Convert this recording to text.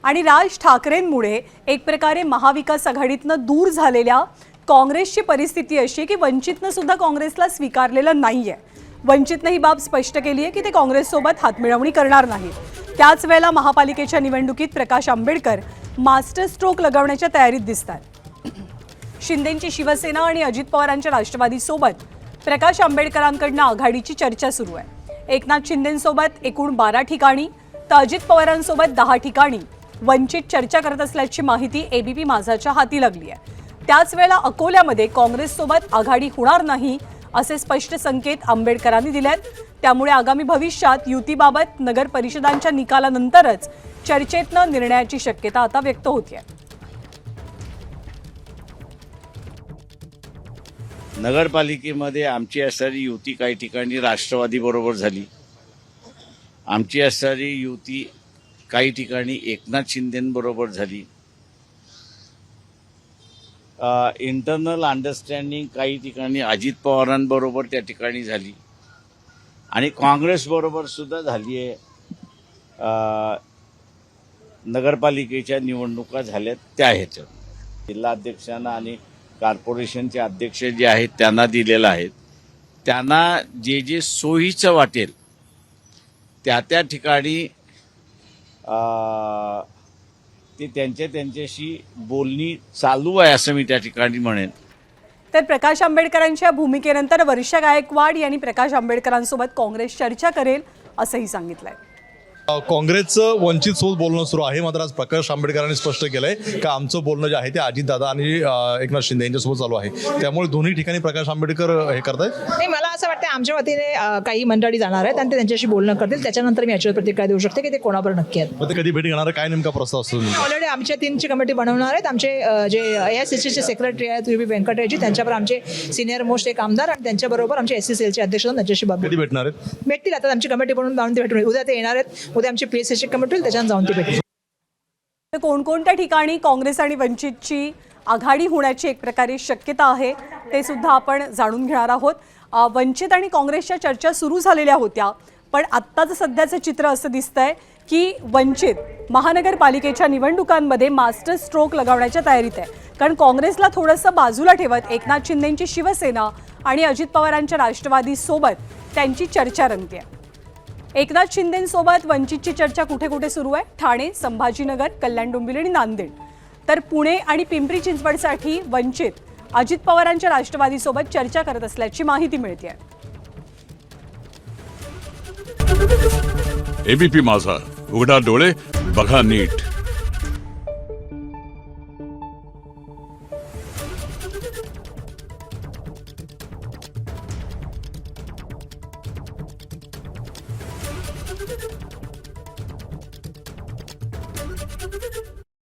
आणि राज ठाकरेंमुळे एक प्रकारे महाविकास आघाडीतनं दूर झालेल्या काँग्रेसची परिस्थिती अशी आहे की वंचितनं सुद्धा काँग्रेसला स्वीकारलेलं नाहीये। वंचितनं ही बाब स्पष्ट केली आहे की ते काँग्रेससोबत हातमिळवणी करणार नाहीत। त्याच वेळेला महापालिकेच्या निवडणुकीत प्रकाश आंबेडकर मास्टर स्ट्रोक लगावण्याच्या तयारीत दिसतात। शिंदेंची शिवसेना आणि अजित पवारांच्या राष्ट्रवादीसोबत प्रकाश आंबेडकरांकडून आघाडीची चर्चा सुरू आहे। एकनाथ शिंदेंसोबत एकूण 12 ठिकाणी तर अजित पवारांसोबत 10 ठिकाणी वंचित चर्चा करत असल्याची माहिती एबीपी माझाच्या हाती लागली आहे। त्याच वेळेला अकोल्यामध्ये काँग्रेससोबत आघाडी होणार नाही असे स्पष्ट संकेत आंबेडकरांनी दिलेत। त्यामुळे आगामी भविष्यात युतीबाबत नगर परिषदांच्या निकालानंतरच चर्चेतनं निर्णयाची शक्यता आता व्यक्त होते। नगरपालिकेमध्ये आमची असणारी युती काही ठिकाणी राष्ट्रवादी बरोबर झाली। आमची असणारी युती काही ठिकाणी एकनाथ शिंदेंबरोबर झाली। इंटरनल अंडरस्टँडिंग काही ठिकाणी अजित पवारांबरोबर त्या ठिकाणी झाली आणि काँग्रेसबरोबर सुद्धा झाली आहे। नगरपालिकेच्या निवडणुका झाल्यात त्या ह्याच्यात जिल्हाध्यक्षांना आणि कॉर्पोरेशनचे अध्यक्ष जे आहेत त्यांना दिलेलं आहे। त्यांना जे जे सोयीचं वाटेल त्या ठिकाणी ते त्यांच्याशी बोलणी चालू आहे असं मी त्या ठिकाणी म्हणेन। तर प्रकाश आंबेडकरांच्या भूमिकेनंतर वर्षा गायकवाड यांनी प्रकाश आंबेडकरांसोबत काँग्रेस चर्चा करेल असंही सांगितलंय। काँग्रेसचं वंचित सोबत बोलणं सुरू आहे, मात्र आज प्रकाश आंबेडकरांनी स्पष्ट केलंय का आमचं बोलणं जे आहे ते अजितदादा आणि एकनाथ शिंदे यांच्यासोबत चालू आहे। त्यामुळे दोन्ही ठिकाणी प्रकाश आंबेडकर हे करतायत। नाही, मला असं वाटतं आमच्या वतीने काही मंडळी जाणार आहेत आणि ते त्यांच्याशी बोलणं करतील, त्याच्यानंतर मी याच्यावर प्रतिक्रिया देऊ शकते की ते कोणाबरोबर नक्की आहेत। मग ते कधी भेटी घेणार, काय नेमका प्रस्ताव असतो? ऑलरेडी आमच्या 3ची कमिटी बनवणार आहेत। आमचे जे AICCचे सेक्रेटरी आहेत UB व्यंकटेशजी, त्यांच्यावर आमचे सिनियर मोस्ट एक आमदार आणि त्यांच्याबरोबर आमचे SCCLचे अध्यक्ष त्यांच्याशी कधी भेटणार आहेत? भेटतील आता आमची कमिटी बनवून जाऊन ते भेटून उद्या ते येणार आहेत। उद्या आमची PSCची कमिटी होईल, त्याच्यानं जाऊन ते भेटतील। तर कोणकोणत्या ठिकाणी काँग्रेस आणि वंचितची आघाडी होण्याची एक प्रकारे शक्यता आहे ते सुद्धा आपण जाणून घेणार आहोत। वंचित आणि काँग्रेसच्या चर्चा सुरू झालेल्या होत्या, पण आत्ताचं सध्याचं चित्र असं दिसतंय की वंचित महानगरपालिकेच्या निवडणुकांमध्ये मास्टर स्ट्रोक लगावण्याच्या तयारीत आहे। कारण काँग्रेसला थोडंसं बाजूला ठेवत एकनाथ शिंदेंची शिवसेना आणि अजित पवारांच्या राष्ट्रवादी सोबत त्यांची चर्चा रंगते। एकनाथ शिंदेंसोबत वंचितची चर्चा कुठे कुठे सुरू आहे? ठाणे, संभाजीनगर, कल्याण डोंबिवली आणि नांदेड। तर पुणे आणि पिंपरी चिंचवडसाठी वंचित अजित पवारांच्या राष्ट्रवादीसोबत चर्चा करत असल्याची माहिती मिळते। एबीपी माझा, उघडा डोळे बघा नीट।